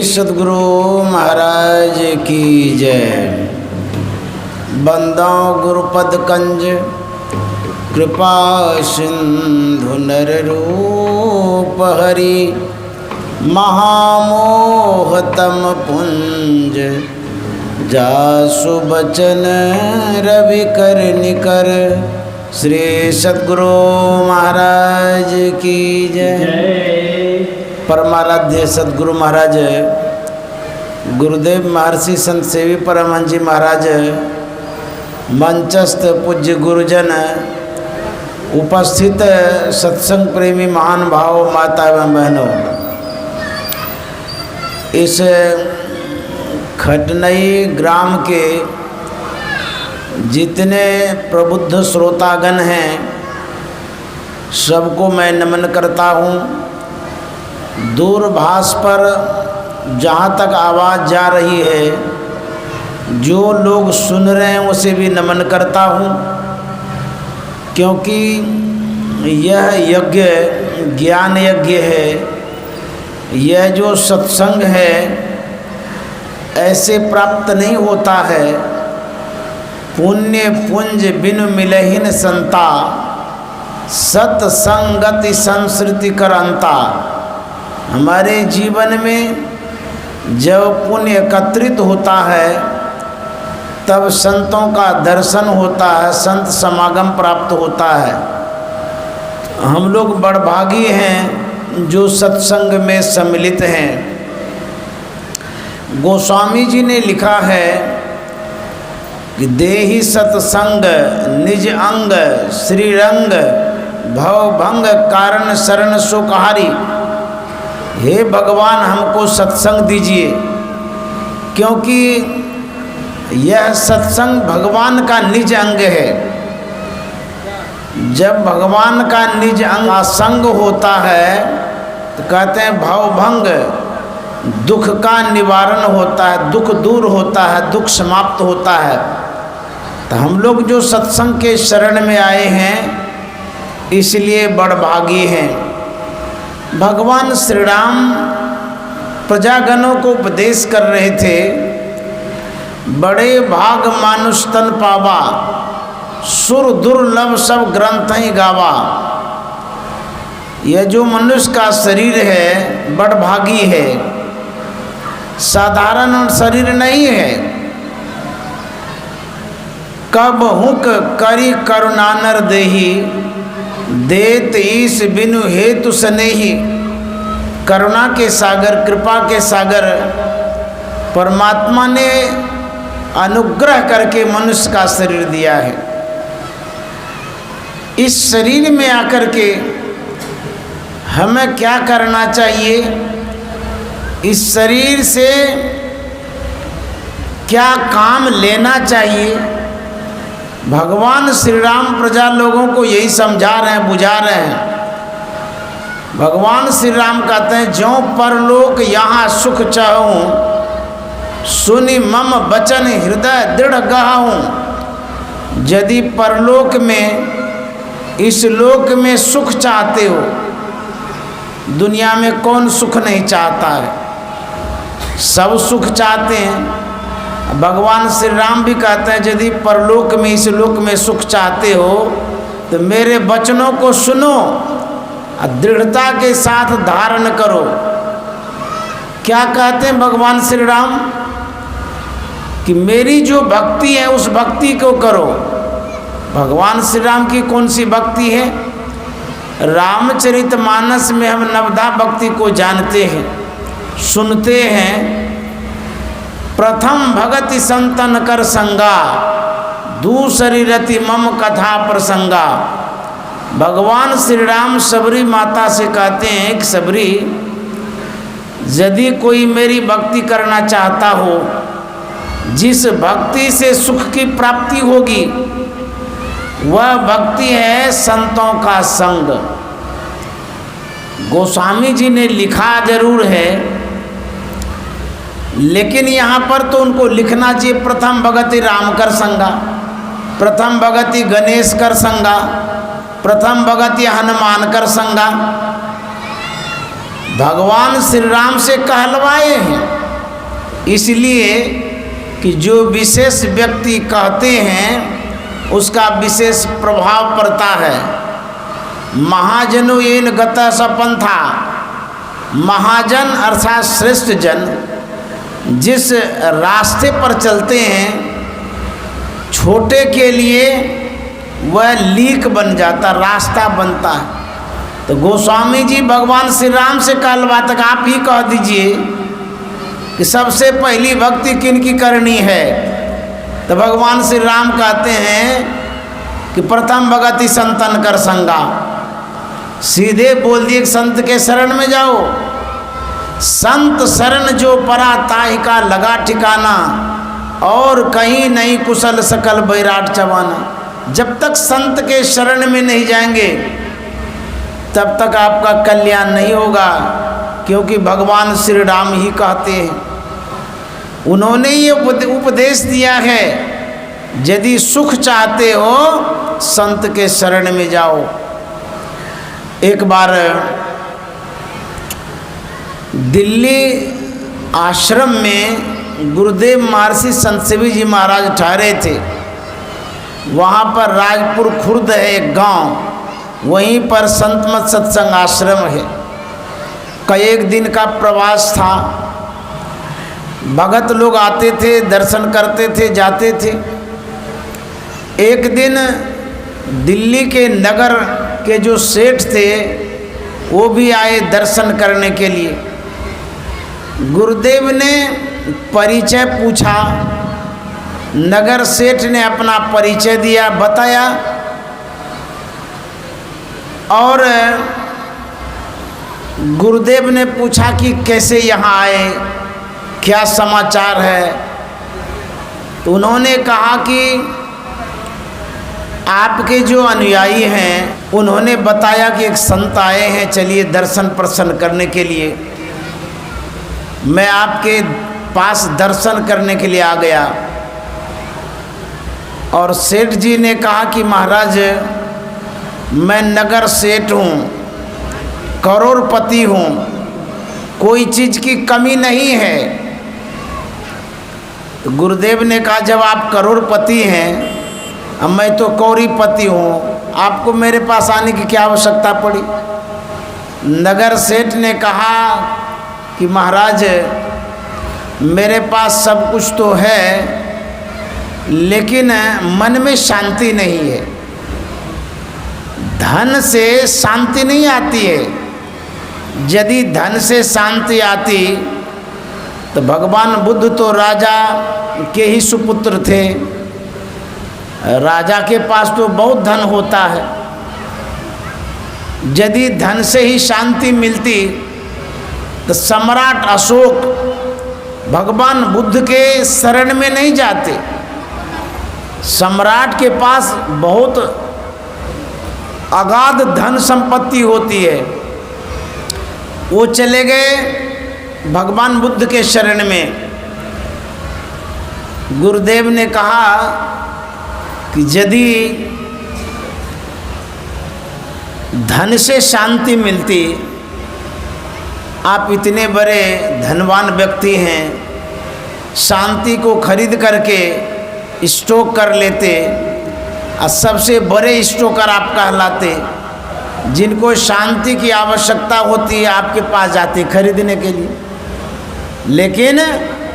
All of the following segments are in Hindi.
सद्गुरु महाराज की जय। बंदों गुरुपद कंज कृपा सिंधु नर रूप हरि महामोहतम पुंज जासु बचन रवि कर निकर। श्री सद्गुरु महाराज की जय। परमाराध्य सद्गुरु महाराज गुरुदेव महर्षि संत सेवी परमहंस जी महाराज, मंचस्थ पूज्य गुरुजन, उपस्थित सत्संग प्रेमी महान भाव माता एवं बहनों, इस खटनई ग्राम के जितने प्रबुद्ध श्रोतागण हैं सबको मैं नमन करता हूँ। दूरभाष पर जहाँ तक आवाज़ जा रही है, जो लोग सुन रहे हैं उसे भी नमन करता हूँ, क्योंकि यह यज्ञ ज्ञान यज्ञ है। यह जो सत्संग है ऐसे प्राप्त नहीं होता है। पुण्य पुंज बिनु मिलहिन संता, सत्संगति संस्कृति करंता। हमारे जीवन में जब पुण्य एकत्रित होता है तब संतों का दर्शन होता है, संत समागम प्राप्त होता है। हम लोग बड़भागी हैं जो सत्संग में सम्मिलित हैं। गोस्वामी जी ने लिखा है कि देहि सत्संग निज अंग श्रीरंग भवभंग कारण शरण सुकहारी। हे भगवान हमको सत्संग दीजिए, क्योंकि यह सत्संग भगवान का निज अंग है। जब भगवान का निज अंग संग होता है तो कहते हैं भवभंग, दुख का निवारण होता है, दुख दूर होता है, दुख समाप्त होता है। तो हम लोग जो सत्संग के शरण में आए हैं इसलिए बड़भागी हैं। भगवान श्री राम प्रजागणों को उपदेश कर रहे थे, बड़े भाग मानुष तन पावा, सुर दुर्लभ सब ग्रंथ ही गावा। यह जो मनुष्य का शरीर है बड़भागी है, साधारण शरीर नहीं है। कब हुक करी करुणानर देही, देत ईश बिनु हेतु स्नेही। करुणा के सागर, कृपा के सागर परमात्मा ने अनुग्रह करके मनुष्य का शरीर दिया है। इस शरीर में आकर के हमें क्या करना चाहिए, इस शरीर से क्या काम लेना चाहिए, भगवान श्री राम प्रजा लोगों को यही समझा रहे हैं, बुझा रहे हैं। भगवान श्री राम कहते हैं, ज्यों परलोक यहाँ सुख चाहूँ, सुनि मम बचन हृदय दृढ़ गहाऊँ। यदि परलोक में, इस लोक में सुख चाहते हो, दुनिया में कौन सुख नहीं चाहता है, सब सुख चाहते हैं। भगवान श्री राम भी कहते हैं, यदि परलोक में, इस लोक में सुख चाहते हो तो मेरे वचनों को सुनो, दृढ़ता के साथ धारण करो। क्या कहते हैं भगवान श्री राम कि मेरी जो भक्ति है उस भक्ति को करो। भगवान श्री राम की कौन सी भक्ति है? रामचरितमानस में हम नवधा भक्ति को जानते हैं, सुनते हैं। प्रथम भगति संतन कर संगा, दूसरी रति मम कथा प्रसंगा। भगवान श्री राम सबरी माता से कहते हैं कि सबरी, यदि कोई मेरी भक्ति करना चाहता हो, जिस भक्ति से सुख की प्राप्ति होगी वह भक्ति है संतों का संग। गोस्वामी जी ने लिखा जरूर है, लेकिन यहाँ पर तो उनको लिखना चाहिए प्रथम भगति राम कर संगा, प्रथम भगति गणेश कर संगा, प्रथम भगति हनुमान कर संगा। भगवान श्री राम से कहलवाए हैं, इसलिए कि जो विशेष व्यक्ति कहते हैं उसका विशेष प्रभाव पड़ता है। महाजनो येन गतः सपंथा, महाजन अर्थात श्रेष्ठ जन जिस रास्ते पर चलते हैं, छोटे के लिए वह लीक बन जाता, रास्ता बनता है। तो गोस्वामी जी भगवान श्री राम से कहलवा तक आप ही कह दीजिए कि सबसे पहली भक्ति किनकी करनी है। तो भगवान श्री राम कहते हैं कि प्रथम भगति संतन कर संगा, सीधे बोल दिए संत के शरण में जाओ। संत शरण जो परा ताहि का लगा ठिकाना, और कहीं नहीं कुशल सकल बैराट चबाना। जब तक संत के शरण में नहीं जाएंगे तब तक आपका कल्याण नहीं होगा, क्योंकि भगवान श्री राम ही कहते हैं, उन्होंने ये उपदेश दिया है, यदि सुख चाहते हो संत के शरण में जाओ। एक बार दिल्ली आश्रम में गुरुदेव महर्षि संत शिवी जी महाराज ठहरे थे। वहाँ पर राजपुर खुर्द है एक गांव, वहीं पर संत मत सत्संग आश्रम है। कई दिन का प्रवास था। भगत लोग आते थे, दर्शन करते थे, जाते थे। एक दिन दिल्ली के नगर के जो सेठ थे वो भी आए दर्शन करने के लिए। गुरुदेव ने परिचय पूछा, नगर सेठ ने अपना परिचय दिया, बताया, और गुरुदेव ने पूछा कि कैसे यहाँ आए, क्या समाचार है। तो उन्होंने कहा कि आपके जो अनुयायी हैं उन्होंने बताया कि एक संत आए हैं, चलिए दर्शन प्रसन्न करने के लिए। मैं आपके पास दर्शन करने के लिए आ गया। और सेठ जी ने कहा कि महाराज मैं नगर सेठ हूँ, करोड़पति हूँ, कोई चीज़ की कमी नहीं है। तो गुरुदेव ने कहा जब आप करोड़पति हैं, अब मैं तो कौड़ीपति हूँ, आपको मेरे पास आने की क्या आवश्यकता पड़ी। नगर सेठ ने कहा कि महाराज मेरे पास सब कुछ तो है, लेकिन मन में शांति नहीं है। धन से शांति नहीं आती है। यदि धन से शांति आती तो भगवान बुद्ध तो राजा के ही सुपुत्र थे। राजा के पास तो बहुत धन होता है। यदि धन से ही शांति मिलती तो सम्राट अशोक भगवान बुद्ध के शरण में नहीं जाते। सम्राट के पास बहुत अगाध धन संपत्ति होती है, वो चले गए भगवान बुद्ध के शरण में। गुरुदेव ने कहा कि यदि धन से शांति मिलती, आप इतने बड़े धनवान व्यक्ति हैं, शांति को खरीद करके स्टॉक कर लेते और सबसे बड़े स्टॉकर आप कहलाते। जिनको शांति की आवश्यकता होती है आपके पास जाते खरीदने के लिए, लेकिन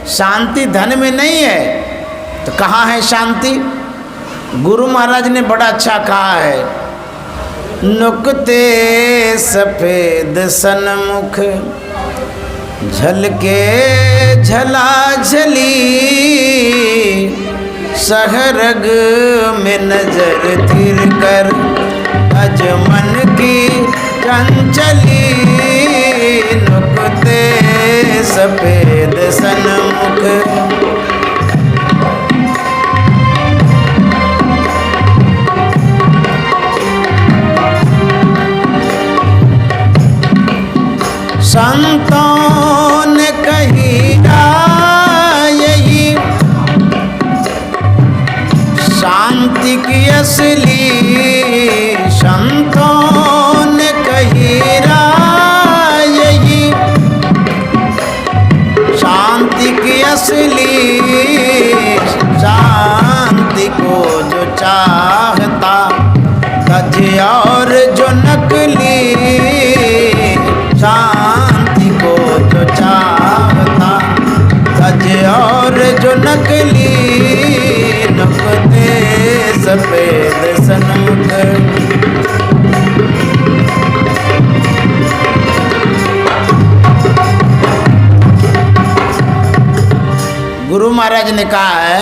शांति धन में नहीं है। तो कहाँ है शांति? गुरु महाराज ने बड़ा अच्छा कहा है, नुकते सफेद सन्मुख झलके झलाझली, सहरग में नजर थिर कर अजमन की चंचली। नुकते सफेद सन्मुख संतों ने कही यही शांति की असली। संतों ने कही यही शांति की असली, शांति को जो चाहता गज और जो नकली, शांति को जो चाहता गज और जो नकली, नुक्ते सफेद सनक। गुरु महाराज ने कहा है,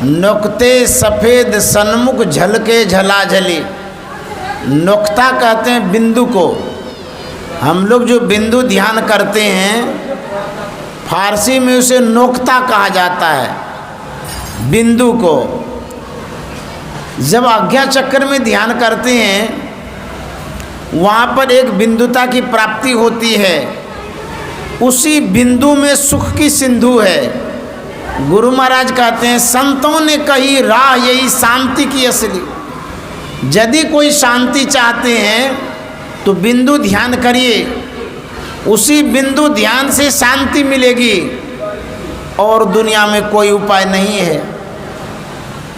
नुक्ते सफ़ेद सन्मुख झलके झलाझली। नुक्ता कहते हैं बिंदु को। हम लोग जो बिंदु ध्यान करते हैं, फारसी में उसे नोक्ता कहा जाता है, बिंदु को। जब आज्ञा चक्र में ध्यान करते हैं, वहाँ पर एक बिंदुता की प्राप्ति होती है। उसी बिंदु में सुख की सिंधु है। गुरु महाराज कहते हैं, संतों ने कही राह यही शांति की असली। यदि कोई शांति चाहते हैं तो बिंदु ध्यान करिए, उसी बिंदु ध्यान से शांति मिलेगी और दुनिया में कोई उपाय नहीं है।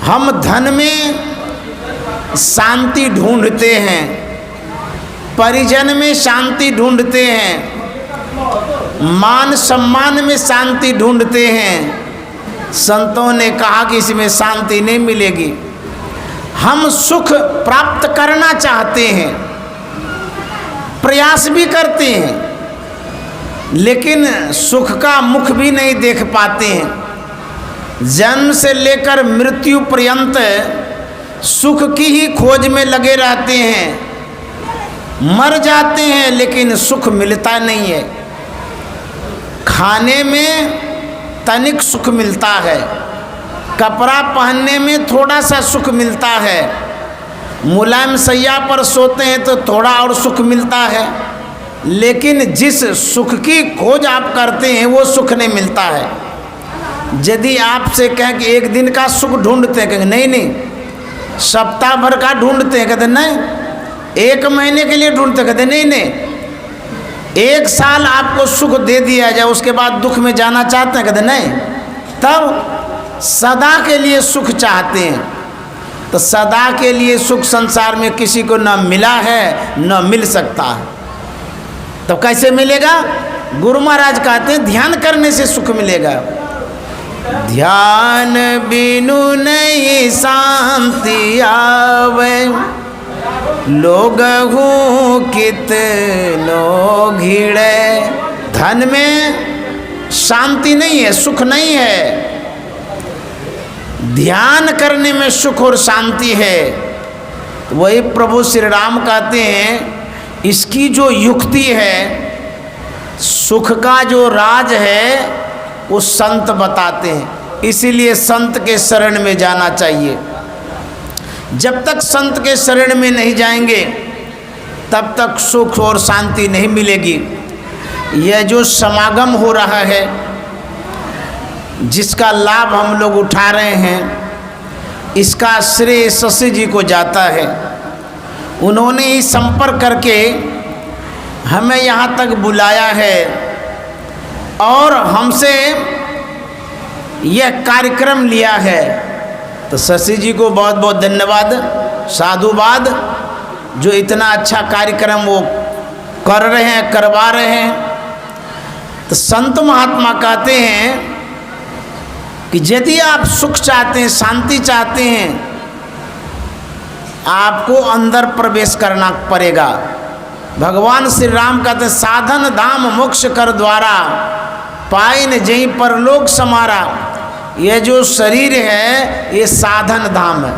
हम धन में शांति ढूंढते हैं, परिजन में शांति ढूंढते हैं, मान सम्मान में शांति ढूंढते हैं। संतों ने कहा कि इसमें शांति नहीं मिलेगी। हम सुख प्राप्त करना चाहते हैं, प्रयास भी करते हैं, लेकिन सुख का मुख भी नहीं देख पाते हैं। जन्म से लेकर मृत्यु पर्यंत सुख की ही खोज में लगे रहते हैं। मर जाते हैं लेकिन सुख मिलता नहीं है। खाने में तनिक सुख मिलता है, कपड़ा पहनने में थोड़ा सा सुख मिलता है, मुलायम सैया पर सोते हैं तो थोड़ा और सुख मिलता है, लेकिन जिस सुख की खोज आप करते हैं वो सुख नहीं मिलता है। यदि आपसे कहें कि एक दिन का सुख ढूंढते हैं, कहेंगे नहीं नहीं, सप्ताह भर का ढूंढते हैं, कहते नहीं, एक महीने के लिए ढूंढते, कहते नहीं नहीं, एक साल आपको सुख दे दिया जाए उसके बाद दुख में जाना चाहते हैं, कहते नहीं, तब सदा के लिए सुख चाहते हैं। तो सदा के लिए सुख संसार में किसी को न मिला है न मिल सकता है। तो कैसे मिलेगा? गुरु महाराज कहते हैं ध्यान करने से सुख मिलेगा। ध्यान बिनु नहीं शांति आवे, लोग हूँ कितनो घिड़े। धन में शांति नहीं है, सुख नहीं है। ध्यान करने में सुख और शांति है। वही प्रभु श्री राम कहते हैं, इसकी जो युक्ति है, सुख का जो राज है, वो संत बताते हैं। इसीलिए संत के शरण में जाना चाहिए। जब तक संत के शरण में नहीं जाएंगे तब तक सुख और शांति नहीं मिलेगी। यह जो समागम हो रहा है, जिसका लाभ हम लोग उठा रहे हैं, इसका श्रेय शशि जी को जाता है। उन्होंने ही संपर्क करके हमें यहाँ तक बुलाया है और हमसे यह कार्यक्रम लिया है। तो शशि जी को बहुत बहुत धन्यवाद, साधुवाद, जो इतना अच्छा कार्यक्रम वो कर रहे हैं, करवा रहे हैं। तो संत महात्मा कहते हैं कि यदि आप सुख चाहते हैं, शांति चाहते हैं, आपको अंदर प्रवेश करना पड़ेगा। भगवान श्री राम कहते हैं, साधन धाम मोक्ष कर द्वारा, पाए न जहीं परलोक समारा। यह जो शरीर है ये साधन धाम है।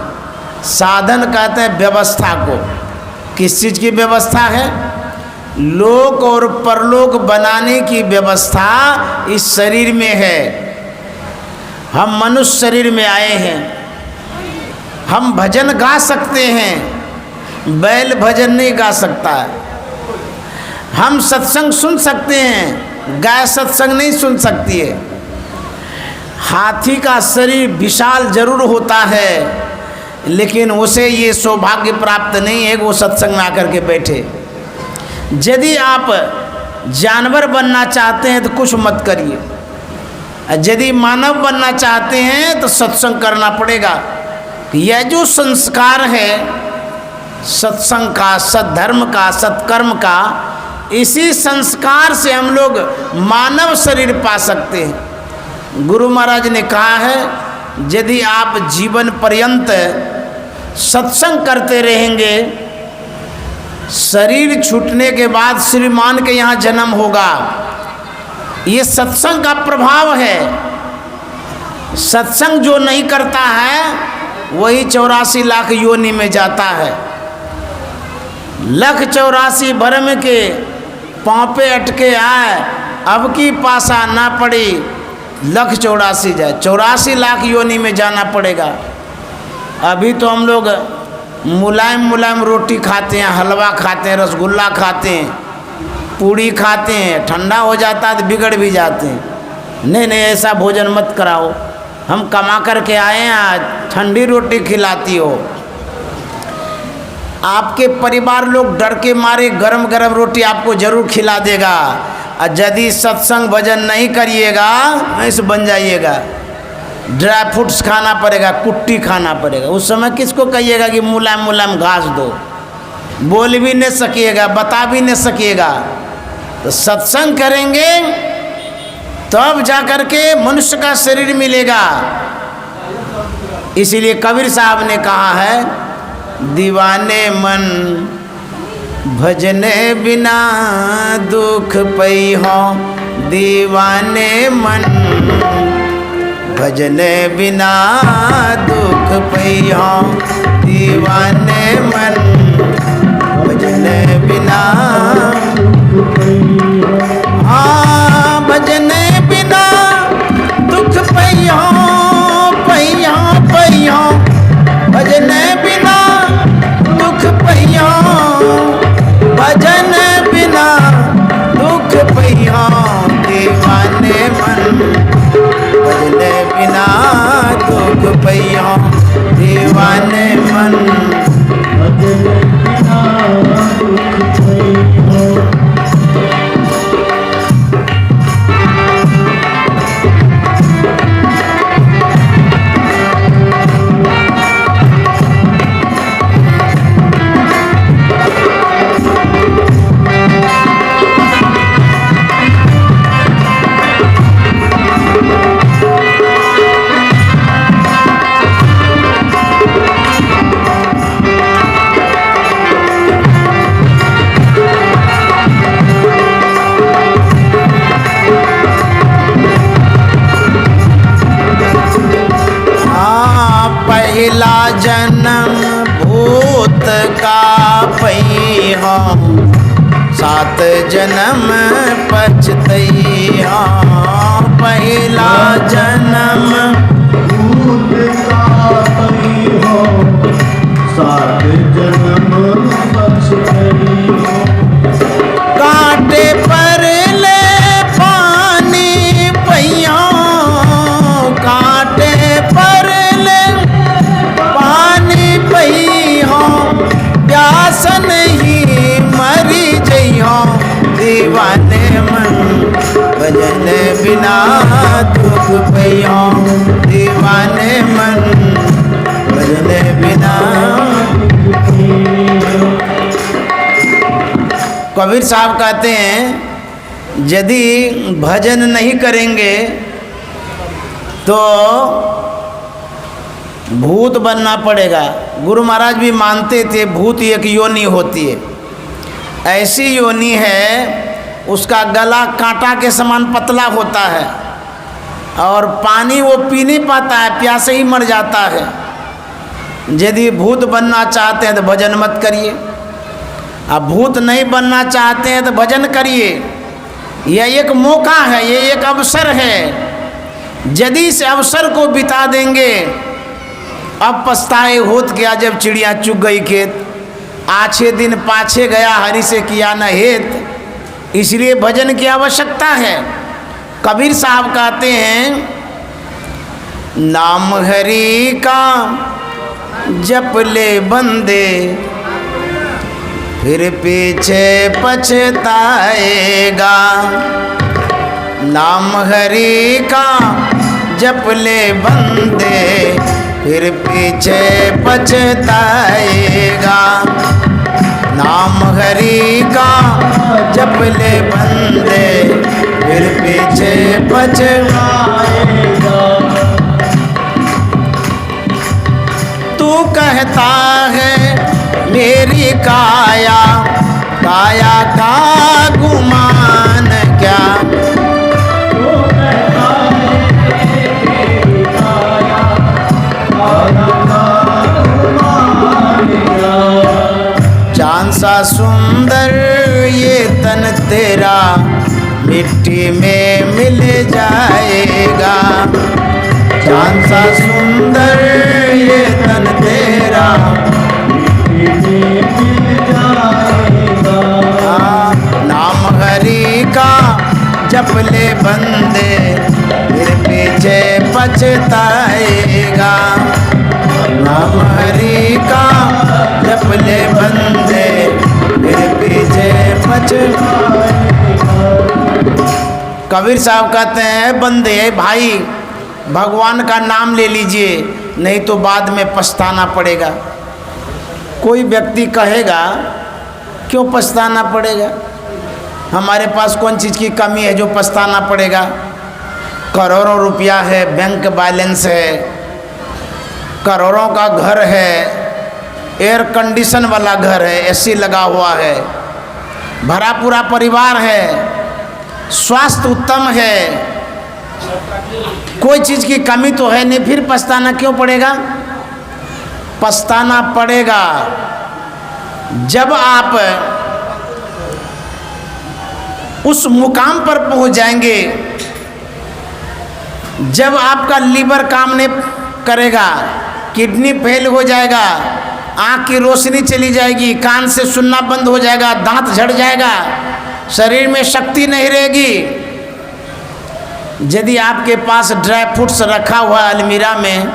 साधन कहते हैं व्यवस्था को। किस चीज़ की व्यवस्था है? लोक और परलोक बनाने की व्यवस्था इस शरीर में है। हम मनुष्य शरीर में आए हैं। हम भजन गा सकते हैं, बैल भजन नहीं गा सकता है। हम सत्संग सुन सकते हैं, गाय सत्संग नहीं सुन सकती है। हाथी का शरीर विशाल जरूर होता है, लेकिन उसे ये सौभाग्य प्राप्त नहीं है कि वो सत्संग में आकर के बैठे। यदि आप जानवर बनना चाहते हैं तो कुछ मत करिए, यदि मानव बनना चाहते हैं तो सत्संग करना पड़ेगा। यह जो संस्कार है सत्संग का, सद्धर्म का, सत्कर्म का, इसी संस्कार से हम लोग मानव शरीर पा सकते हैं। गुरु महाराज ने कहा है यदि आप जीवन पर्यंत सत्संग करते रहेंगे, शरीर छूटने के बाद श्रीमान के यहाँ जन्म होगा। ये सत्संग का प्रभाव है। सत्संग जो नहीं करता है वही 84 लाख योनि में जाता है। 1,84 भरम के पाँव पे अटके आए, अब की पासा ना पड़ी, 1,84 जाए, 84 लाख योनि में जाना पड़ेगा। अभी तो हम लोग मुलायम मुलायम रोटी खाते हैं, हलवा खाते हैं, रसगुल्ला खाते हैं, पूड़ी खाते हैं, ठंडा हो जाता है तो बिगड़ भी जाते हैं। नहीं नहीं, ऐसा भोजन मत कराओ, हम कमा करके आए हैं, आज ठंडी रोटी खिलाती हो। आपके परिवार लोग डर के मारे गरम गरम रोटी आपको जरूर खिला देगा। और यदि सत्संग भजन नहीं करिएगा ऐसे बन जाइएगा, ड्राई फ्रूट्स खाना पड़ेगा, कुट्टी खाना पड़ेगा। उस समय किसको कहिएगा कि मुलायम मुलायम घास दो, बोल भी नहीं सकिएगा, बता भी नहीं सकिएगा। तो सत्संग करेंगे तब जा कर के मनुष्य का शरीर मिलेगा। इसीलिए कबीर साहब ने कहा है दीवाने मन भजने बिना दुख पई हो, दीवाने मन भजने बिना दुख पई हो, दीवाने मन भजने बिना, हाँ भजने बिना दुख पई हो, पई हो, पई हो, भजने बिना दुख पई हो, भजन बिना दुख पई हो, दीवाने मन भजने बिना दुख पई हो, दीवाने मन भजने बिना दुख पई हो। पहला जन्म भूत का पई हो, 7 जन्म पछतई हो, पहला जन्म भूत का पई हो, 7 जन्म पछतई हो, कांटे पर ले पानी पई हो, कांटे पर पई हो, प्यास नहीं मरी जई हो, दीवाने मन भजने बिना दुख पई हो, दीवाने मन भजने बिना। कबीर साहब कहते हैं यदि भजन नहीं करेंगे तो भूत बनना पड़ेगा। गुरु महाराज भी मानते थे भूत एक योनि होती है, ऐसी योनि है उसका गला कांटा के समान पतला होता है और पानी वो पी नहीं पाता है, प्यासे ही मर जाता है। यदि भूत बनना चाहते हैं तो भजन मत करिए, अब भूत नहीं बनना चाहते हैं तो भजन करिए। यह एक मौका है, ये एक अवसर है। यदि इस अवसर को बिता देंगे, अब पछताए होत गया जब चिड़िया चुग गई खेत, आछे दिन पाछे गया हरि से किया न हेत। इसलिए भजन की आवश्यकता है। कबीर साहब कहते हैं नाम हरि का जप ले बंदे, फिर पीछे पछताएगा। नाम हरि का जप ले बंदे फिर पीछे पछताएगा। नाम हरि का जप ले बंदे फिर पीछे पछताएगा। तू कहता है मेरी काया काया का गुमान क्या। चांद सा सुंदर ये तन तेरा मिट्टी में मिल जाएगा। चांद सा सुंदर ये तन तेरा मिट्टी में मिल जाएगा। नाम हरि का जप ले बंदे फिर पीछे पछताएगा। नाम हरि का जप ले बंदे फिर पीछे पछताएगा। कबीर साहब कहते हैं बंदे भाई भगवान का नाम ले लीजिए नहीं तो बाद में पछताना पड़ेगा। कोई व्यक्ति कहेगा क्यों पछताना पड़ेगा, हमारे पास कौन चीज़ की कमी है जो पछताना पड़ेगा। करोड़ों रुपया है, बैंक बैलेंस है, करोड़ों का घर है, एयर कंडीशन वाला घर है, एसी लगा हुआ है, भरा पूरा परिवार है, स्वास्थ्य उत्तम है, कोई चीज़ की कमी तो है नहीं, फिर पछताना क्यों पड़ेगा। पछताना पड़ेगा जब आप उस मुकाम पर पहुंच जाएंगे जब आपका लीवर काम नहीं करेगा, किडनी फेल हो जाएगा, आँख की रोशनी चली जाएगी, कान से सुनना बंद हो जाएगा, दांत झड़ जाएगा, शरीर में शक्ति नहीं रहेगी। यदि आपके पास ड्राई फ्रूट्स रखा हुआ अलमीरा में,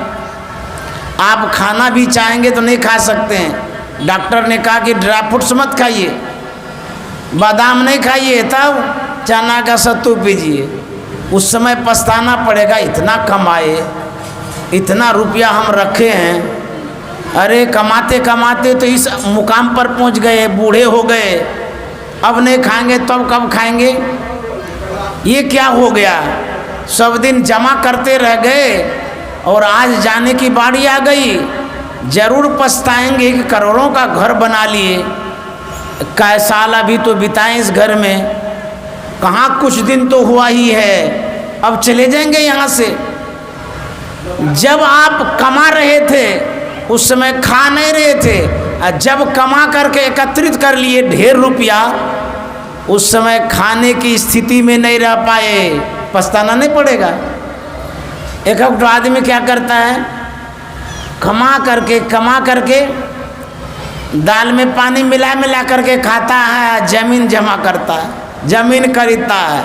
आप खाना भी चाहेंगे तो नहीं खा सकते हैं। डॉक्टर ने कहा कि ड्राई फ्रूट्स मत खाइए, बादाम नहीं खाइए, तब चना का सत्तू पीजिए। उस समय पछताना पड़ेगा, इतना कमाए, इतना रुपया हम रखे हैं, अरे कमाते कमाते तो इस मुकाम पर पहुंच गए, बूढ़े हो गए, अब नहीं खाएंगे तो अब कब खाएंगे। ये क्या हो गया, सब दिन जमा करते रह गए और आज जाने की बारी आ गई। जरूर पछताएंगे कि करोड़ों का घर बना लिए, कै साल अभी तो बिताएं इस घर में, कहाँ कुछ दिन तो हुआ ही है, अब चले जाएंगे यहाँ से। जब आप कमा रहे थे उस समय खा नहीं रहे थे, जब कमा करके एकत्रित कर लिए ढेर रुपया, उस समय खाने की स्थिति में नहीं रह पाए, पछताना नहीं पड़ेगा। एक आदमी क्या करता है, कमा करके दाल में पानी मिला मिला करके खाता है, जमीन जमा करता है, जमीन खरीदता है।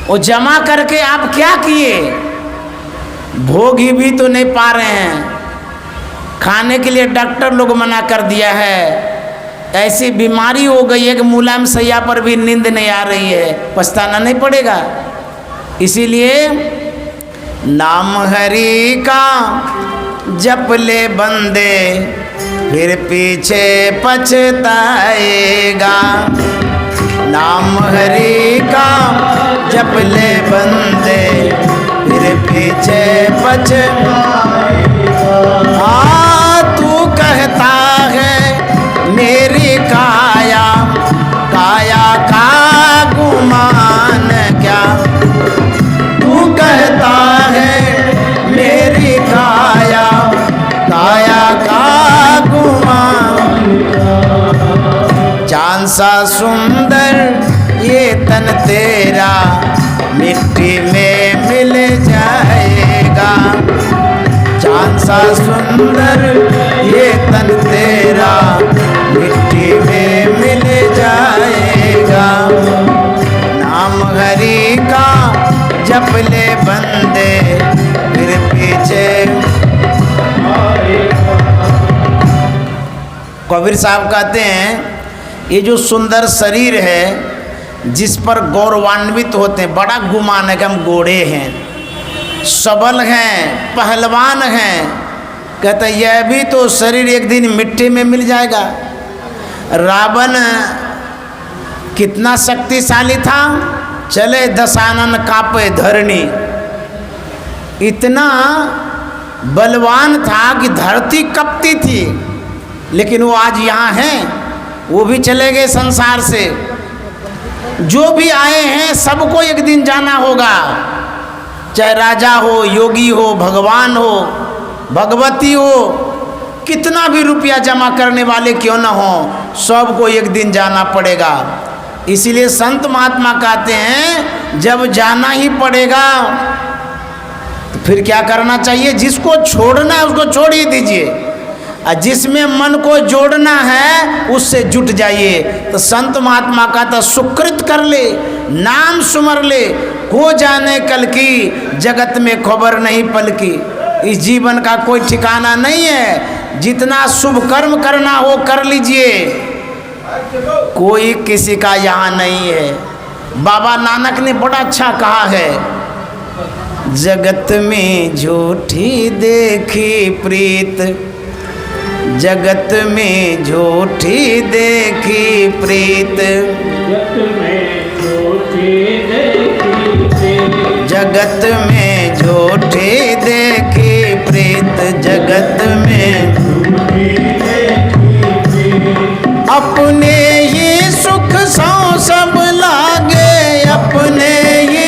वो जमा करके आप क्या किए, भोग ही भी तो नहीं पा रहे हैं, खाने के लिए डॉक्टर लोग मना कर दिया है, ऐसी बीमारी हो गई है कि मुलायम सैया पर भी नींद नहीं आ रही है, पछताना नहीं पड़ेगा। इसीलिए नाम हरि का जप ले बंदे फिर पीछे पछताएगा। नाम हरि का जप ले बंदे फिर पीछे पछताएगा। तू कहता है मेरी काया काया का गुमान क्या। तू कहता है मेरी काया काया का गुमान। चांद सा सुंदर ये तन तेरा मिट्टी में मिल जाएगा। चांद सा सुंदर ये तन तेरा मिट्टी में मिल जाएगा। नाम हरि का जप ले बंदे फिर पीछे। कबीर साहब कहते हैं ये जो सुंदर शरीर है जिस पर गौरवान्वित होते हैं, बड़ा गुमान है कि हम गोरे हैं, सबल हैं, पहलवान हैं। कहते यह भी तो शरीर एक दिन मिट्टी में मिल जाएगा। रावण कितना शक्तिशाली था, चले दशानन कापे धरणी, इतना बलवान था कि धरती कपती थी, लेकिन वो आज यहाँ हैं, वो भी चले गए संसार से। जो भी आए हैं सबको एक दिन जाना होगा, चाहे राजा हो, योगी हो, भगवान हो, भगवती हो, कितना भी रुपया जमा करने वाले क्यों न हो, सबको एक दिन जाना पड़ेगा। इसीलिए संत महात्मा कहते हैं जब जाना ही पड़ेगा तो फिर क्या करना चाहिए? जिसको छोड़ना है उसको छोड़ ही दीजिए, और जिसमें मन को जोड़ना है उससे जुट जाइए। तो संत महात्मा का तो सुकृत कर ले, नाम सुमर ले, हो जाने कल की, जगत में खबर नहीं पल की। इस जीवन का कोई ठिकाना नहीं है, जितना शुभ कर्म करना हो कर लीजिए, कोई किसी का यहाँ नहीं है। बाबा नानक ने बड़ा अच्छा कहा है, जगत में झूठी देखी प्रीत, जगत में झूठी देखी प्रीत, जगत में झूठी देखी प्रीत, जगत में अपने ही सुख सौ सब लागे, अपने ही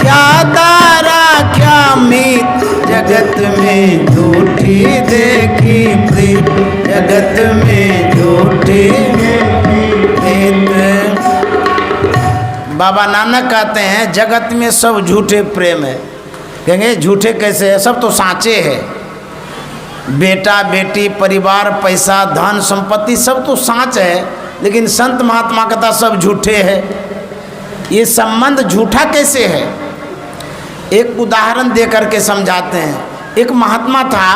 क्या दारा क्या मीत, जगत में झूठी देखी प्रीत, जगत में झूठी प्रीत। बाबा नानक कहते हैं जगत में सब झूठे प्रेम है। कहेंगे झूठे कैसे है? सब तो साँचे है। बेटा बेटी, परिवार, पैसा, धन संपत्ति सब तो साँच है, लेकिन संत महात्मा कहता सब झूठे है। ये संबंध झूठा कैसे है? एक उदाहरण दे करके समझाते हैं। एक महात्मा था,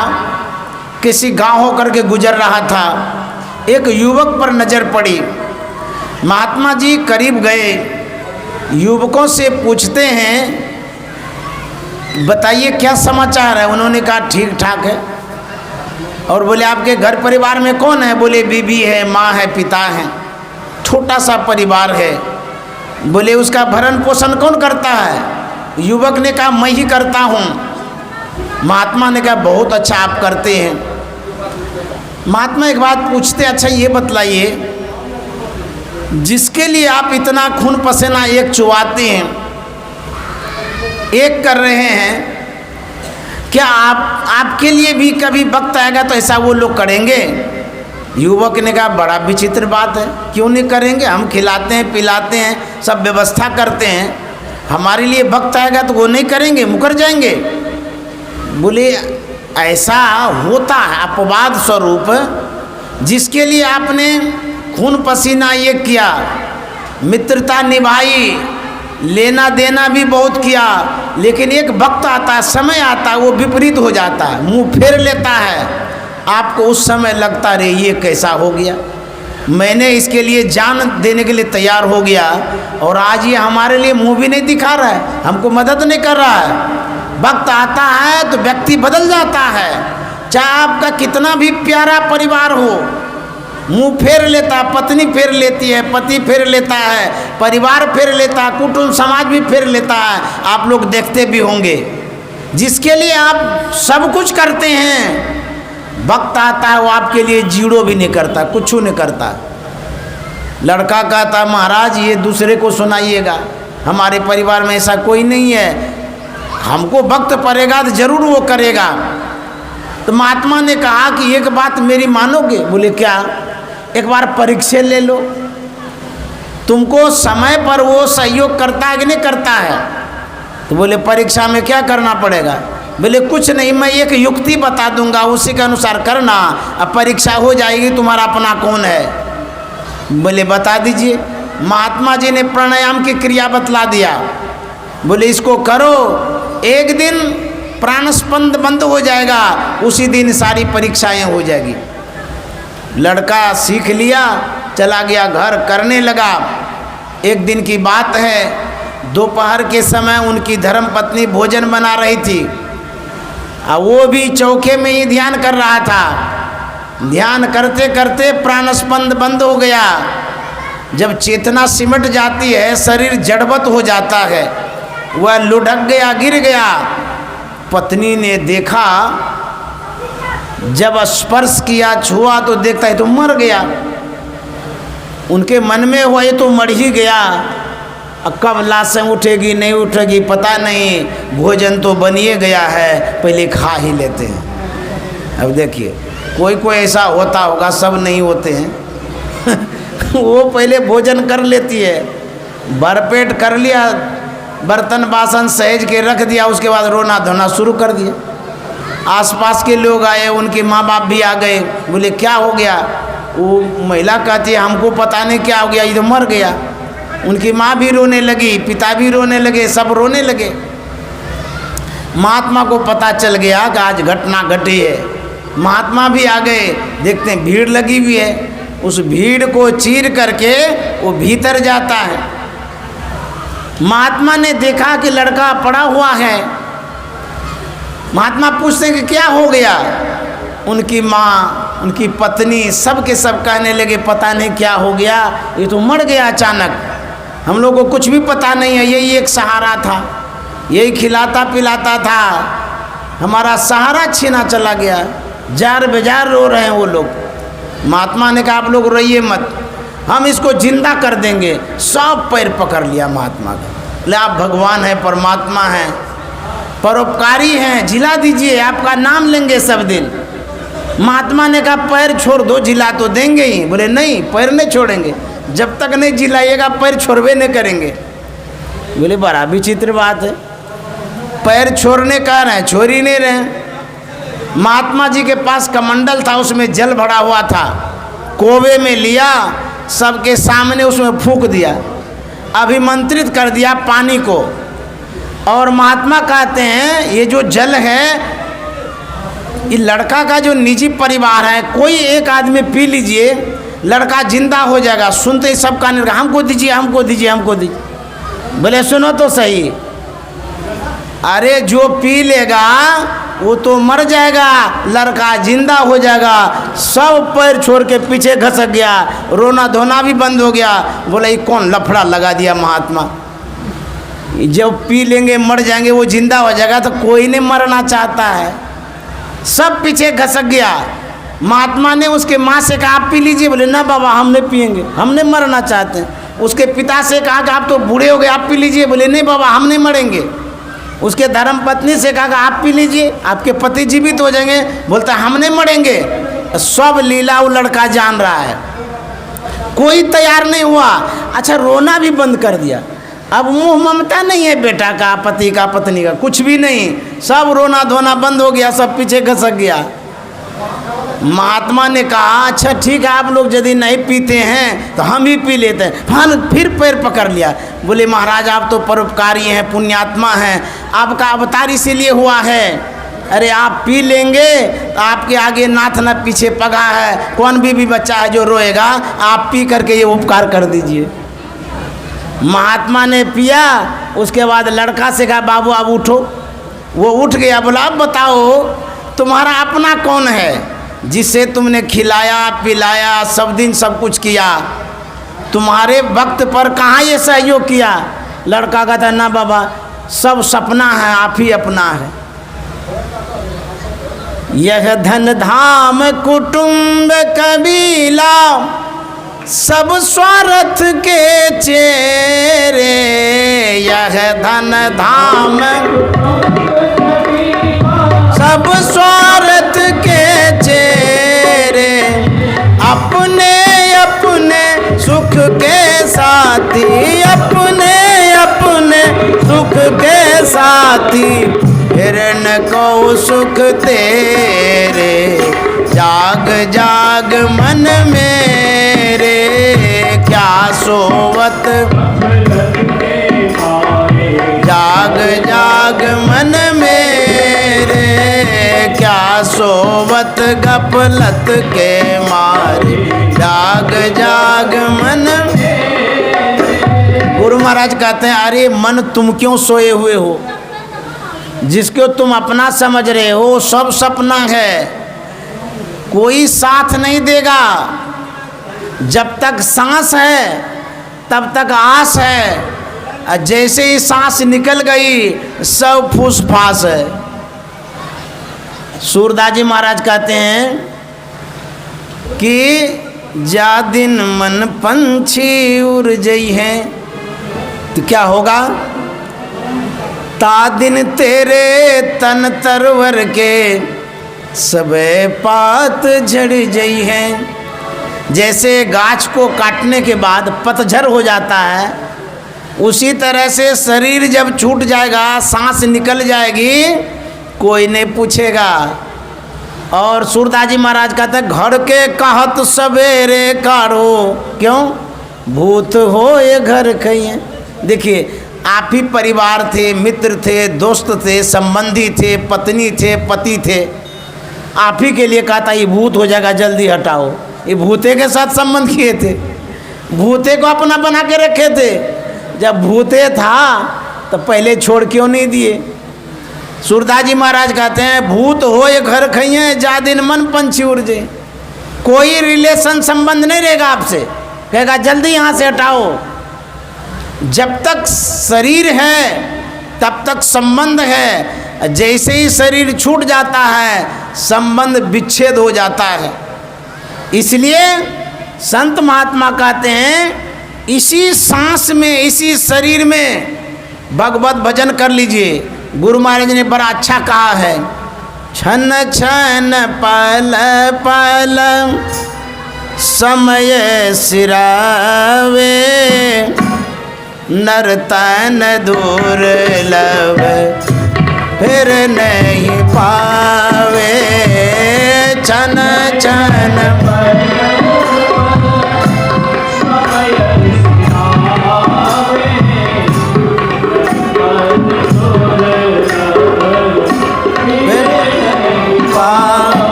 किसी गांव होकर के गुजर रहा था, एक युवक पर नज़र पड़ी। महात्मा जी करीब गए, युवकों से पूछते हैं बताइए क्या समाचार है। उन्होंने कहा ठीक ठाक है। और बोले आपके घर परिवार में कौन है? बोले बीबी है, माँ है, पिता है, छोटा सा परिवार है। बोले उसका भरण पोषण कौन करता है? युवक ने कहा मैं ही करता हूँ। महात्मा ने कहा बहुत अच्छा आप करते हैं। महात्मा एक बात पूछते, अच्छा ये बतलाइए जिसके लिए आप इतना खून पसीना एक चुवाते हैं, एक कर रहे हैं, क्या आपके लिए भी कभी वक्त आएगा तो ऐसा वो लोग करेंगे? युवक ने कहा बड़ा विचित्र बात है, क्यों नहीं करेंगे? हम खिलाते हैं, पिलाते हैं, सब व्यवस्था करते हैं, हमारे लिए वक्त आएगा तो वो नहीं करेंगे, मुकर जाएंगे। बोले ऐसा होता है अपवाद स्वरूप, जिसके लिए आपने खून पसीना ये किया, मित्रता निभाई, लेना देना भी बहुत किया, लेकिन एक वक्त आता है, समय आता है, वो विपरीत हो जाता है, मुंह फेर लेता है। आपको उस समय लगता रहे ये कैसा हो गया, मैंने इसके लिए जान देने के लिए तैयार हो गया और आज ये हमारे लिए मुंह भी नहीं दिखा रहा है, हमको मदद नहीं कर रहा है। वक्त आता है तो व्यक्ति बदल जाता है, चाहे आपका कितना भी प्यारा परिवार हो, मुंह फेर लेता, पत्नी फेर लेती है, पति फेर लेता है, परिवार फेर लेता है, कुटुंब समाज भी फेर लेता है। आप लोग देखते भी होंगे, जिसके लिए आप सब कुछ करते हैं, वक्त आता है वो आपके लिए जीरो भी नहीं करता, कुछ नहीं करता। लड़का कहता महाराज ये दूसरे को सुनाइएगा, हमारे परिवार में ऐसा कोई नहीं है, हमको वक्त पड़ेगा तो जरूर वो करेगा। तो महात्मा ने कहा कि एक बात मेरी मानोगे? बोले क्या? एक बार परीक्षा ले लो, तुमको समय पर वो सहयोग करता है कि नहीं करता है? तो बोले परीक्षा में क्या करना पड़ेगा? बोले कुछ नहीं, मैं एक युक्ति बता दूंगा, उसी के अनुसार करना, अब परीक्षा हो जाएगी तुम्हारा अपना कौन है। बोले बता दीजिए। महात्मा जी ने प्राणायाम की क्रिया बतला दिया। बोले इसको करो, एक दिन प्राणस्पंद बंद हो जाएगा, उसी दिन सारी परीक्षाएं हो जाएगी। लड़का सीख लिया चला गया घर, करने लगा। एक दिन की बात है, दोपहर के समय उनकी धर्मपत्नी भोजन बना रही थी और वो भी चौके में ही ध्यान कर रहा था। ध्यान करते करते प्राणस्पंद बंद हो गया। जब चेतना सिमट जाती है, शरीर जड़वत हो जाता है, वह लुढ़क गया, गिर गया। पत्नी ने देखा, जब स्पर्श किया, छुआ तो देखता है तो मर गया। उनके मन में हुआ ये तो मर ही गया, कब लाशें उठेगी नहीं उठेगी पता नहीं, भोजन तो बनिए गया है, पहले खा ही लेते हैं। अब देखिए, कोई कोई ऐसा होता होगा, सब नहीं होते हैं वो पहले भोजन कर लेती है, भरपेट कर लिया, बर्तन बासन सहेज के रख दिया, उसके बाद रोना धोना शुरू कर दिया। आसपास के लोग आए, उनके माँ बाप भी आ गए, बोले क्या हो गया? वो महिला कहती है हमको पता नहीं क्या हो गया, ये तो मर गया। उनकी माँ भी रोने लगी, पिता भी रोने लगे, सब रोने लगे। महात्मा को पता चल गया कि आज घटना घटी है। महात्मा भी आ गए, देखते हैं भीड़ लगी हुई है, उस भीड़ को चीर करके वो भीतर जाता है। महात्मा ने देखा कि लड़का पड़ा हुआ है। महात्मा पूछते हैं कि क्या हो गया? उनकी माँ, उनकी पत्नी, सब के सब कहने लगे पता नहीं क्या हो गया, ये तो मर गया अचानक, हम लोग को कुछ भी पता नहीं है, यही एक सहारा था, यही खिलाता पिलाता था, हमारा सहारा छीना चला गया। जार बेजार रो रहे हैं वो लोग। महात्मा ने कहा आप लोग रोइए मत, हम इसको जिंदा कर देंगे। सब पैर पकड़ लिया महात्मा का, बोले आप भगवान हैं, परमात्मा हैं, परोपकारी हैं, जिला दीजिए, आपका नाम लेंगे सब दिन। महात्मा ने कहा पैर छोड़ दो, जिला तो देंगे ही। बोले नहीं, पैर नहीं छोड़ेंगे, जब तक नहीं जिलाइएगा पैर छोड़वे नहीं करेंगे। बोले बड़ा विचित्र बात है, पैर छोड़ने कह रहे हैं, छोड़ ही नहीं रहे। महात्मा जी के पास कमंडल था, उसमें जल भरा हुआ था, कोवे में लिया, सबके सामने उसमें फूंक दिया, अभिमंत्रित कर दिया पानी को। और महात्मा कहते हैं ये जो जल है, ये लड़का का जो निजी परिवार है, कोई एक आदमी पी लीजिए, लड़का जिंदा हो जाएगा। सुनते ही सब कहने लगा हमको दीजिए, हमको दीजिए, हमको दीजिए। बोले सुनो तो सही, अरे जो पी लेगा वो तो मर जाएगा, लड़का जिंदा हो जाएगा। सब पैर छोड़ के पीछे घसक गया, रोना धोना भी बंद हो गया। बोले ये कौन लफड़ा लगा दिया महात्मा, जब पी लेंगे मर जाएंगे, वो जिंदा हो जाएगा, तो कोई नहीं मरना चाहता है। सब पीछे घसक गया। महात्मा ने उसके माँ से कहा आप पी लीजिए। बोले ना बाबा हम नहीं पिएंगे, हम नहीं मरना चाहते हैं। उसके पिता से कहा कि आप तो बूढ़े हो गए, आप पी लीजिए। बोले नहीं बाबा हम नहीं मरेंगे। उसके धर्म पत्नी से कहा कि आप पी लीजिए, आपके पति जीवित हो जाएंगे। बोलता हम नहीं मरेंगे। सब लीला वो लड़का जान रहा है, कोई तैयार नहीं हुआ। अच्छा रोना भी बंद कर दिया, अब मुँह ममता नहीं है बेटा का, पति का, पत्नी का, कुछ भी नहीं। सब रोना धोना बंद हो गया, सब पीछे घसक गया। महात्मा ने कहा अच्छा ठीक है, आप लोग यदि नहीं पीते हैं तो हम भी पी लेते हैं। फिर पैर पकड़ लिया। बोले महाराज आप तो परोपकारी हैं, पुण्यात्मा हैं, आपका अवतार इसीलिए हुआ है। अरे आप पी लेंगे तो आपके आगे नाथ न पीछे पगा है, कौन भी बच्चा है जो रोएगा, आप पी करके ये उपकार कर दीजिए। महात्मा ने पिया। उसके बाद लड़का से कहा बाबू अब उठो। वो उठ गया। बोला अब बताओ तुम्हारा अपना कौन है जिसे तुमने खिलाया पिलाया, सब दिन सब कुछ किया, तुम्हारे वक्त पर कहाँ ये सहयोग किया? लड़का कहता ना बाबा सब सपना है, आप ही अपना है। यह धन धाम कुटुंब कबीला सब स्वार्थ के चेहरे, यह धन धाम सब स्वार्थ के चेहरे, अपने अपने सुख के साथी, अपने अपने सुख के साथी, हिरण को सुख तेरे, जाग जाग मन मेरे, क्या सोवत जाग जाग मन मेरे, क्या सोवत गफलत के मारे, जाग जाग महाराज कहते हैं, अरे मन तुम क्यों सोए हुए हो? जिसको तुम अपना समझ रहे हो सब सपना है, कोई साथ नहीं देगा। जब तक सांस है तब तक आस है, और जैसे ही सांस निकल गई सब फूस फास है। सूरदास जी महाराज कहते हैं कि जा दिन मन पंछी उड़ जई है, तो क्या होगा? ता दिन तेरे तन तरवर के सबे पात झड़ जई है। जैसे गाछ को काटने के बाद पतझड़ हो जाता है, उसी तरह से शरीर जब छूट जाएगा, सांस निकल जाएगी, कोई नहीं पूछेगा। और सूरदास जी महाराज कहते हैं, घर के कहत सवेरे कारो, क्यों? भूत हो ये घर कहीं। देखिए, आप ही परिवार थे, मित्र थे, दोस्त थे, संबंधी थे, पत्नी थे, पति थे, आप ही के लिए कहा था ये भूत हो जाएगा, जल्दी हटाओ। ये भूते के साथ संबंध किए थे, भूते को अपना बना के रखे थे। जब भूते था तो पहले छोड़ क्यों नहीं दिए? सूरदास जी महाराज कहते हैं, भूत हो ये घर खइए, जा दिन मन पंछी उड़ जाए। कोई रिलेशन संबंध नहीं रहेगा आपसे, कहेगा जल्दी यहाँ से हटाओ। जब तक शरीर है तब तक संबंध है, जैसे ही शरीर छूट जाता है संबंध विच्छेद हो जाता है। इसलिए संत महात्मा कहते हैं, इसी सांस में, इसी शरीर में भगवत भजन कर लीजिए। गुरु महाराज ने बड़ा अच्छा कहा है, छन छन पल पल समय सिरावे, नर तन दुर्लभ फिर नहीं पावे। छन छन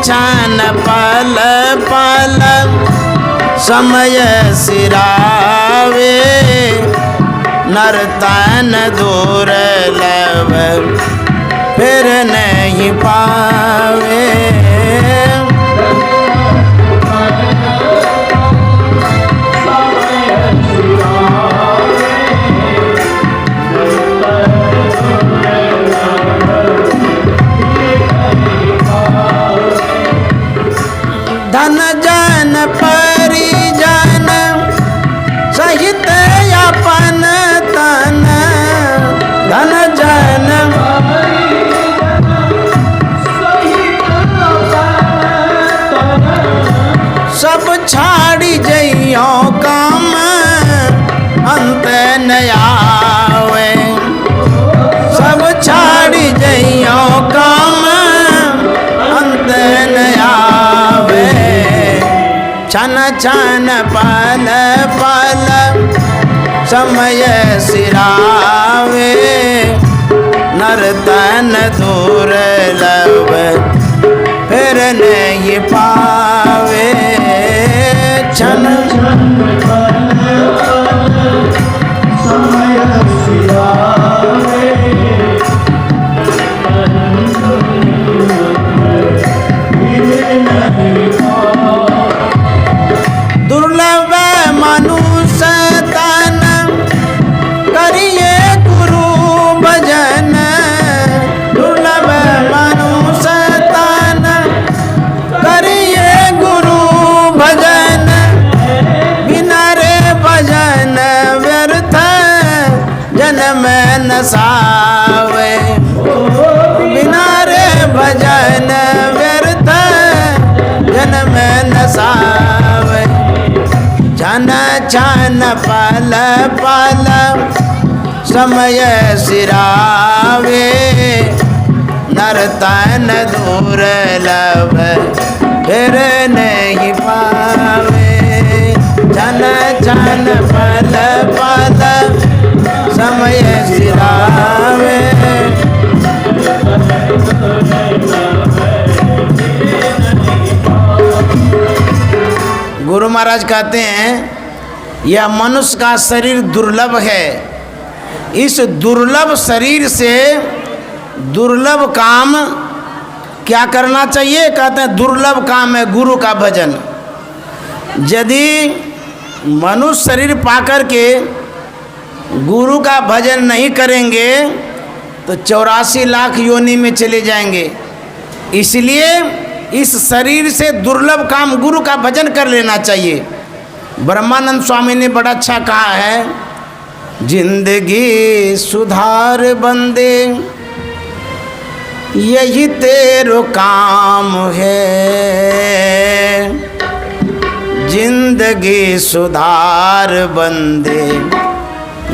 छन पल पल समय सिरावे, नर तन दुर्लभ फिर नहीं पावे। धन जन परिजन सहित अपन तन, धन जन सब छाड़ी जइयो काम, अंत न आवे। सब छाड़ी जइयो काम, अंत न आवे। छन छन पल पल समय सिरावे, नर तन दुर्लभ फिर नहीं पावे। छन छन समय सिरावे, दुर्लभ मनुष्य तन करिए गुरु भजन। दुर्लभ मनुष्य तन करिए गुरु भजन, बिना रे भजन व्यर्थ जन्म न सावे। बिना रे भजन व्यर्थ जन्म न सावे। छन छन पल पल समय सिरावे, नर तन दुर्लभ फिर नहीं पावे। छन छन पल पल समय सिरावे, गुरु महाराज कहते हैं यह मनुष्य का शरीर दुर्लभ है। इस दुर्लभ शरीर से दुर्लभ काम क्या करना चाहिए? कहते हैं दुर्लभ काम है गुरु का भजन। यदि मनुष्य शरीर पाकर के गुरु का भजन नहीं करेंगे तो 84 लाख योनि में चले जाएंगे। इसलिए इस शरीर से दुर्लभ काम गुरु का भजन कर लेना चाहिए। ब्रह्मानंद स्वामी ने बड़ा अच्छा कहा है, जिंदगी सुधार बंदे यही तेरो काम है, जिंदगी सुधार बंदे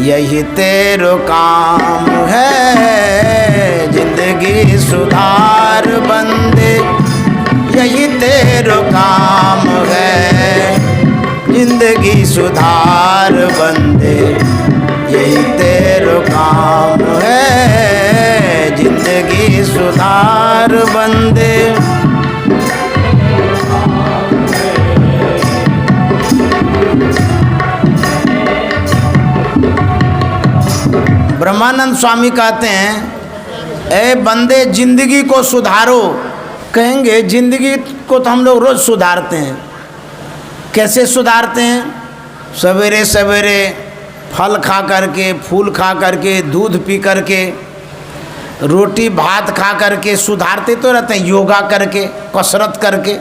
यही तेरो काम है, जिंदगी सुधार बंदे यही तेरो काम है, जिंदगी सुधार बंदे यही तेरो काम है, जिंदगी सुधार बंदे। ब्रह्मानंद स्वामी कहते हैं, ए बंदे जिंदगी को सुधारो। कहेंगे जिंदगी को तो हम लोग रोज सुधारते हैं। कैसे सुधारते हैं? सवेरे सवेरे फल खा करके, फूल खा करके, दूध पी करके, रोटी भात खा करके सुधारते तो रहते हैं, योगा करके, कसरत करके।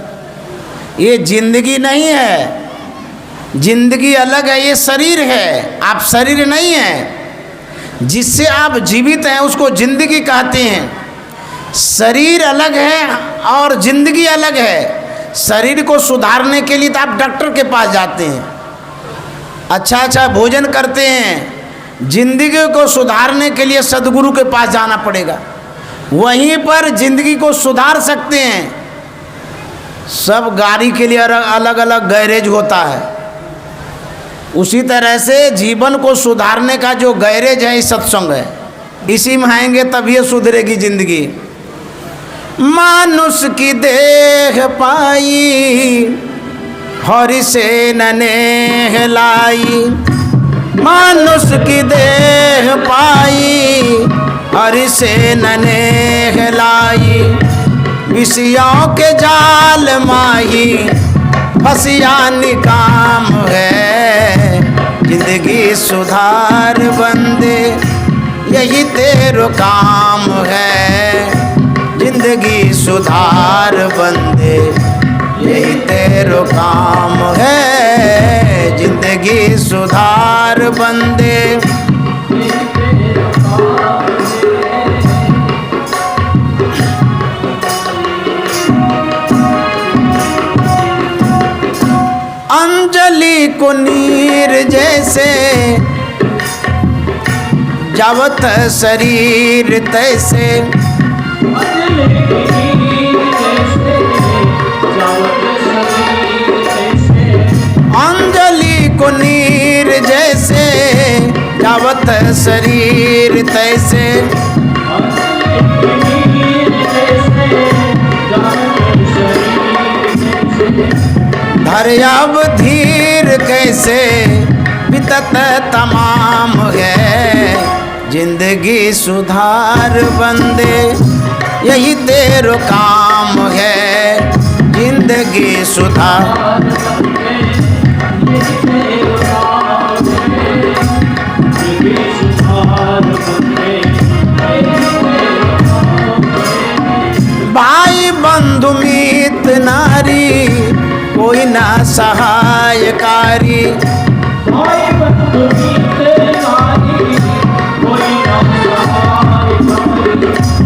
ये जिंदगी नहीं है, जिंदगी अलग है, ये शरीर है, आप शरीर नहीं हैं। जिससे आप जीवित हैं उसको जिंदगी कहते हैं। शरीर अलग है और जिंदगी अलग है। शरीर को सुधारने के लिए तो आप डॉक्टर के पास जाते हैं, अच्छा अच्छा भोजन करते हैं। जिंदगी को सुधारने के लिए सदगुरु के पास जाना पड़ेगा, वहीं पर जिंदगी को सुधार सकते हैं। सब गाड़ी के लिए अलग अलग गैरेज होता है, उसी तरह से जीवन को सुधारने का जो गैरेज है इस सत्संग है। इसी में आएंगे तभी सुधरेगी जिंदगी। मानुष की देह पाई हरि से नेह लाई, मानुष की देह पाई हरि से नेह लाई, विषयों के जाल माही फसिया निकाम है, जिंदगी सुधार बंदे यही तेरो काम है, जिंदगी सुधार बंदे यही तेरो काम है, जिंदगी सुधार बंदे। अंजलि को नीर जैसे जावत शरीर तैसे, अंजलि को नीर जैसे जावत शरीर तैसे, धर्याव धीर कैसे बितत तमाम है, जिंदगी सुधार बंदे यही तेरो काम है, जिंदगी सुधार। भाई बंधु मित नारी कोई ना सहायकारी,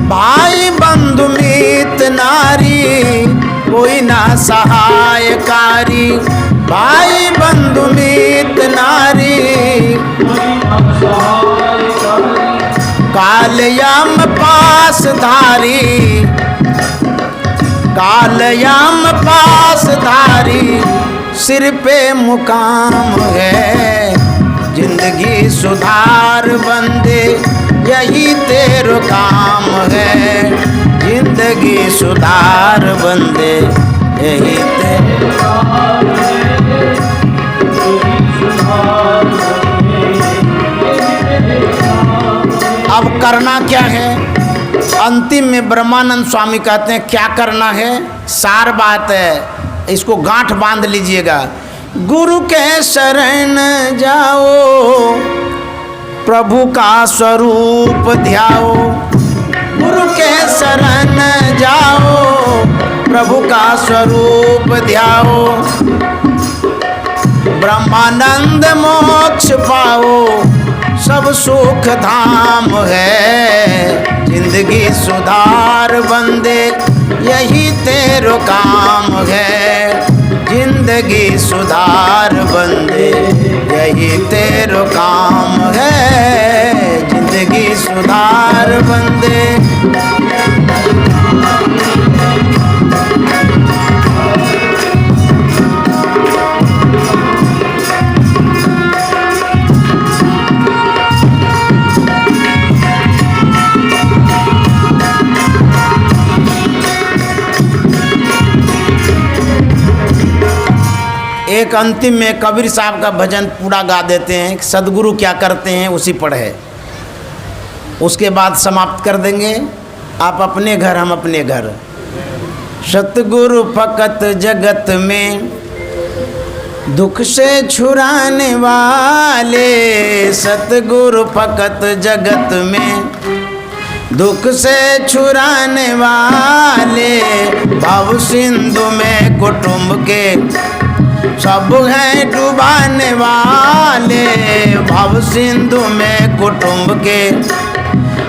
भाई बंधु मित नारी कोई ना सहायकारी, भाई बंधु मित नारी, कालयाम पास धारी, कालयाम पास धारी, सिर पे मुकाम है, जिंदगी सुधार बंदे यही तेरो काम है, जिंदगी सुधार बंदे यही तेरो काम है। अब करना क्या है? अंतिम में ब्रह्मानंद स्वामी कहते हैं क्या करना है, सार बात है, इसको गांठ बांध लीजिएगा। गुरु के शरण जाओ, प्रभु का स्वरूप ध्याओ। गुरु के शरण जाओ, प्रभु का स्वरूप ध्याओ। ब्रह्मानंद मोक्ष पाओ, सब सुख धाम है। जिंदगी सुधार बंदे, यही तेरो काम है। जिंदगी सुधार बंदे, यही तेरो काम है। जिंदगी सुधार बंदे। एक अंतिम में कबीर साहब का भजन पूरा गा देते हैं। सदगुरु क्या करते हैं उसी पर है, उसके बाद समाप्त कर देंगे। आप अपने घर, हम अपने घर। सतगुरु फकत जगत में दुख से छुड़ाने वाले। सतगुरु फकत जगत में दुख से छुड़ाने वाले। भव सिंधु में कुटुंब के सब हैं डुबाने वाले। भव सिंधु में कुटुंब के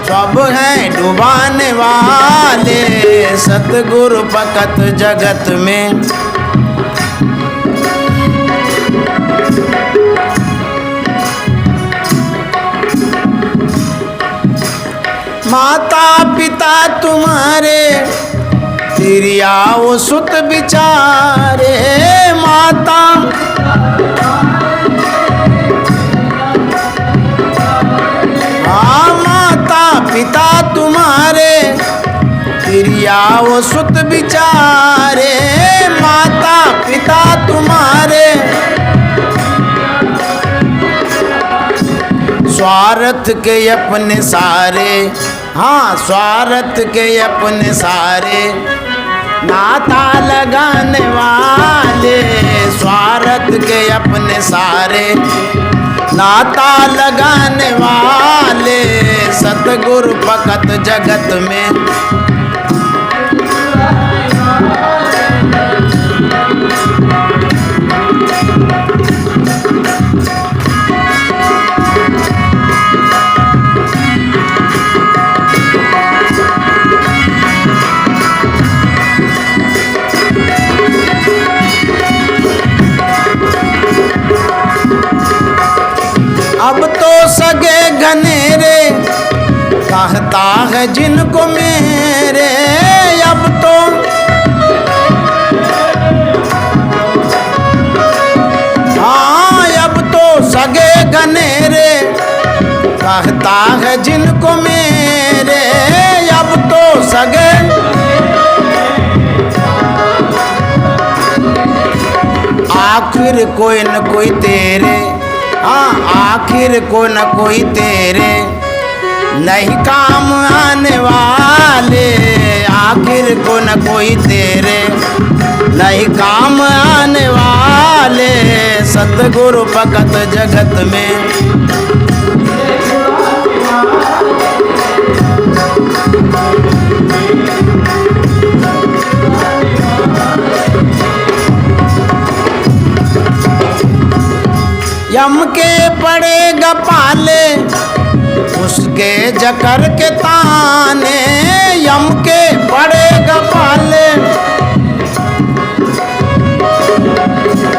सब हैं डुबाने वाले। सतगुरु फकत जगत में माता पिता तुम्हारे तिरियाओ सुत बिचारे। माता माता पिता तुम्हारे तिरियाओ सुत बिचारे। माता पिता तुम्हारे स्वार्थ के अपने सारे। हाँ, स्वार्थ के अपने सारे नाता लगाने वाले। स्वार्थ के अपने सारे नाता लगाने वाले। सतगुरु फकत जगत में अब तो सगे घनेरे कहता है जिनको मेरे। अब तो हाँ, अब तो सगे घनेरे कहता है जिनको मेरे। अब तो सगे आखिर कोई न कोई तेरे। हाँ, आखिर कोई न कोई तेरे नहीं काम आने वाले। आखिर कोई न कोई तेरे नहीं काम आने वाले। सतगुरु फकत जगत में यम के पड़ेगा पाले, उसके जकर के ताने। यम के पड़ेगा पाले,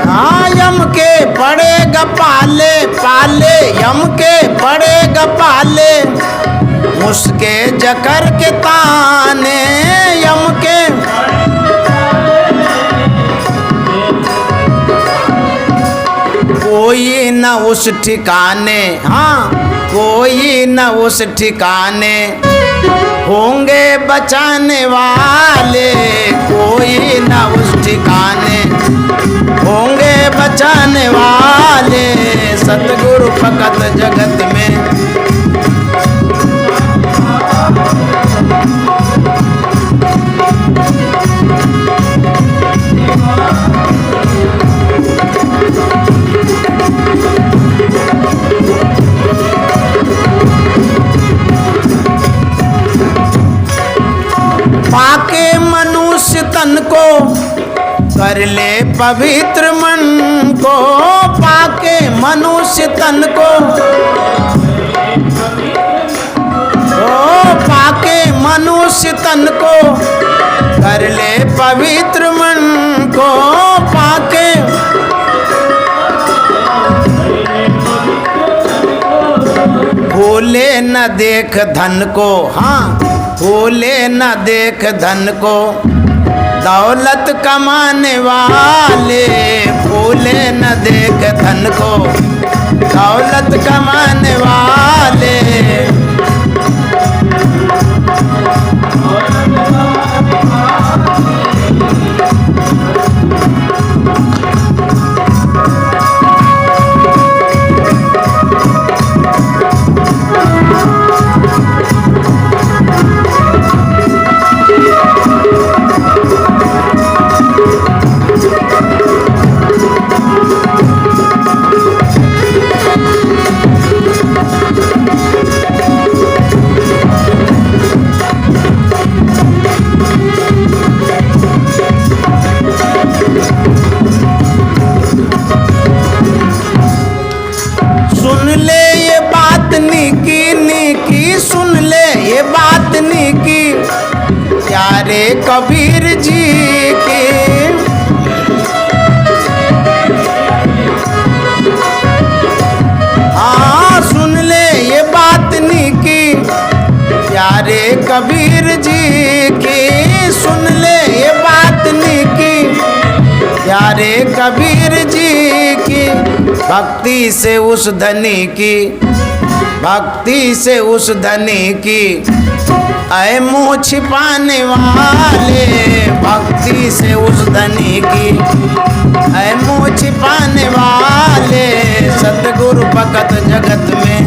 हाँ, यम के पड़ेगा पाले। पाले यम के पड़ेगा पाले, उसके जकर के ताने। यम के कोई न उस ठिकाने, हाँ, कोई न उस ठिकाने होंगे बचाने वाले। कोई न उस ठिकाने होंगे बचाने वाले सतगुरु फकत जगत में। पाके मनुष्य तन को कर ले पवित्र मन को, पाके मनुष्य तन को, ओ पाके मनुष्य तन को कर ले पवित्र मन को, पाके भूले न देख धन को, हाँ भूले न देख धन को, दौलत कमाने वाले भूले न देख धन को, दौलत कमाने वाले। सुन ले ये बात निकी निकी, सुन ले ये बात निकी, प्यारे कबीर जी की। हाँ सुन ले ये बात निकी, प्यारे कबीर जी की, सुन ले ये बात निकी, प्यारे कबीर जी की। भक्ति से उस धनी की, भक्ति से उस धनी की, ऐ मुँह छिपाने वाले, भक्ति से उस धनी की, ऐ मुँह छिपाने वाले, सतगुरु भगत जगत में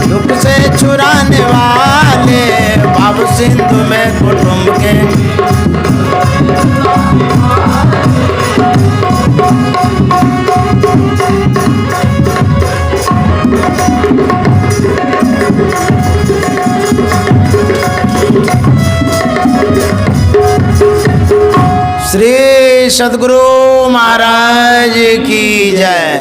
दुख से छुड़ाने वाले, भव सिंधु में कुटुंब के। श्री सद्गुरु महाराज की जय।